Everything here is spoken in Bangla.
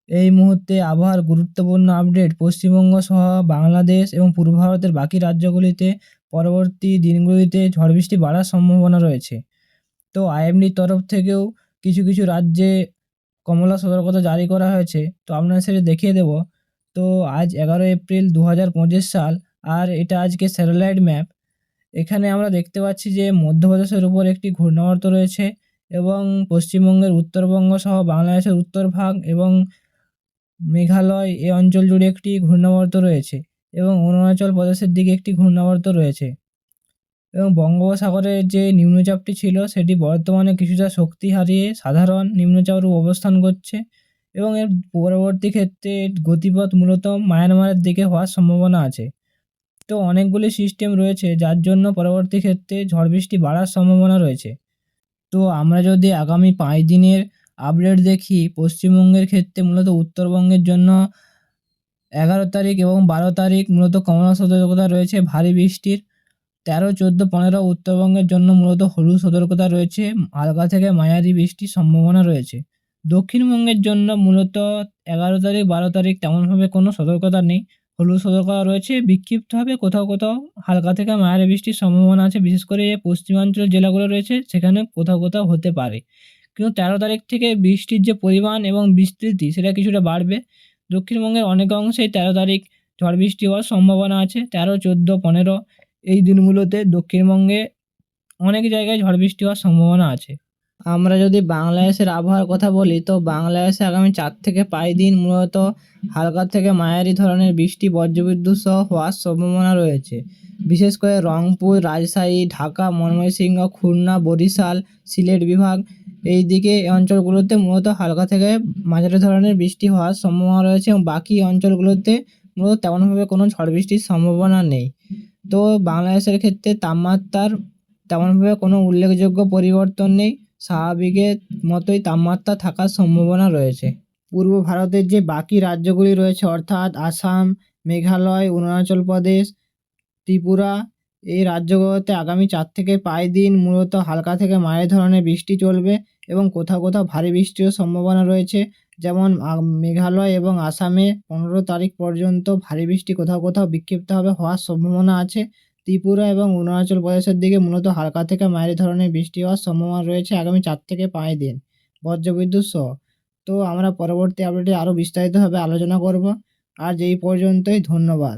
এই মুহূর্তে আবহাওয়ার গুরুত্বপূর্ণ আপডেট। পশ্চিমবঙ্গ সহ বাংলাদেশ এবং পূর্ব ভারতের বাকি রাজ্যগুলিতে পরবর্তী দিনগুলিতে ঝড় বৃষ্টি বাড়ার সম্ভাবনা রয়েছে। তো আইএমডির তরফ থেকেও কিছু কিছু রাজ্যে কমলা সতর্কতা জারি করা হয়েছে। তো আপনাদের সাথে দেখিয়ে দেব। তো আজ 11 এপ্রিল 2025 সাল, আর এটা আজকে স্যাটেলাইট ম্যাপ। এখানে আমরা দেখতে পাচ্ছি যে মধ্যপ্রদেশের উপর একটি ঘূর্ণাবর্ত রয়েছে এবং পশ্চিমবঙ্গের উত্তরবঙ্গ সহ বাংলাদেশের উত্তরভাগ এবং মেঘালয় এই অঞ্চল জুড়ে একটি ঘূর্ণাবর্ত রয়েছে এবং অরুণাচল প্রদেশের দিকে একটি ঘূর্ণাবর্ত রয়েছে এবং বঙ্গোপসাগরে যে নিম্নচাপটি ছিল সেটি বর্তমানে কিছুটা শক্তি হারিয়ে সাধারণ নিম্নচাপরূপ অবস্থান করছে এবং এর পরবর্তী ক্ষেত্রে গতিপথ মূলত মায়ানমারের দিকে হওয়ার সম্ভাবনা আছে। তো অনেকগুলি সিস্টেম রয়েছে যার জন্য পরবর্তী ক্ষেত্রে ঝড় বৃষ্টি বাড়ার সম্ভাবনা রয়েছে। তো আমরা যদি আগামী 5 দিনের আপডেট দেখি, পশ্চিমবঙ্গের ক্ষেত্রে মূলত উত্তরবঙ্গের জন্য 11 তারিখ এবং 12 তারিখ মূলত কমলা সতর্কতা রয়েছে ভারী বৃষ্টির। 13, 14, 15 উত্তরবঙ্গের জন্য মূলত হলুদ সতর্কতা রয়েছে, হালকা থেকে মাঝারি বৃষ্টির সম্ভাবনা রয়েছে। দক্ষিণবঙ্গের জন্য মূলত 11 তারিখ, 12 তারিখ তেমনভাবে কোনো সতর্কতা নেই, হলুদ সতর্কতা রয়েছে। বিক্ষিপ্তভাবে কোথাও কোথাও হালকা থেকে মাঝারি বৃষ্টির সম্ভাবনা আছে, বিশেষ করে যে পশ্চিমাঞ্চলের জেলাগুলো রয়েছে সেখানে কোথাও কোথাও হতে পারে। কিন্তু 13 তারিখ থেকে বৃষ্টির যে পরিমাণ এবং বিস্তৃতি সেটা কিছুটা বাড়বে। দক্ষিণবঙ্গের অনেক অংশেই 13 তারিখ ঝড় বৃষ্টি হওয়ার সম্ভাবনা আছে। 13, 14, 15 এই দিনগুলোতে দক্ষিণবঙ্গে অনেক জায়গায় ঝড় বৃষ্টি হওয়ার সম্ভাবনা আছে। আমরা যদি বাংলাদেশের আবহাওয়ার কথা বলি, তো বাংলাদেশে আগামী 4 থেকে 5 দিন মূলত হালকা থেকে মাঝারি ধরনের বৃষ্টি বজ্রবিদ্যুৎ সহ হওয়ার সম্ভাবনা রয়েছে। বিশেষ করে রংপুর, রাজশাহী, ঢাকা, ময়মনসিংহ, খুলনা, বরিশাল, সিলেট বিভাগ এই দিকে এই অঞ্চলগুলোতে মূলত হালকা থেকে মাঝারি ধরনের বৃষ্টি হওয়ার সম্ভাবনা রয়েছে এবং বাকি অঞ্চলগুলোতে মূলত তেমনভাবে কোনো ঝড় বৃষ্টির সম্ভাবনা নেই। তো বাংলাদেশের ক্ষেত্রে তাপমাত্রার তেমনভাবে কোনো উল্লেখযোগ্য পরিবর্তন নেই, স্বাভাবিকের মতোই তাপমাত্রা থাকার সম্ভাবনা রয়েছে। পূর্ব ভারতের যে বাকি রাজ্যগুলি রয়েছে অর্থাৎ আসাম, মেঘালয়, অরুণাচল প্রদেশ, ত্রিপুরা এই রাজ্যগুলোতে আগামী 4 থেকে 5 দিন মূলত হালকা থেকে মাঝারি ধরনের বৃষ্টি চলবে এবং কোথাও কোথাও ভারী বৃষ্টিরও সম্ভাবনা রয়েছে। যেমন মেঘালয় এবং আসামে 15 তারিখ পর্যন্ত ভারী বৃষ্টি কোথাও কোথাও বিক্ষিপ্তভাবে হওয়ার সম্ভাবনা আছে। ত্রিপুরা এবং অরুণাচল প্রদেশের দিকে মূলত হালকা থেকে মাঝারি ধরনের বৃষ্টি হওয়ার সম্ভাবনা রয়েছে আগামী 4 থেকে 5 দিন বজ্রবিদ্যুৎ সহ। তো আমরা পরবর্তী আপডেটে আরও বিস্তারিতভাবে আলোচনা করব। আজ এই পর্যন্তই, ধন্যবাদ।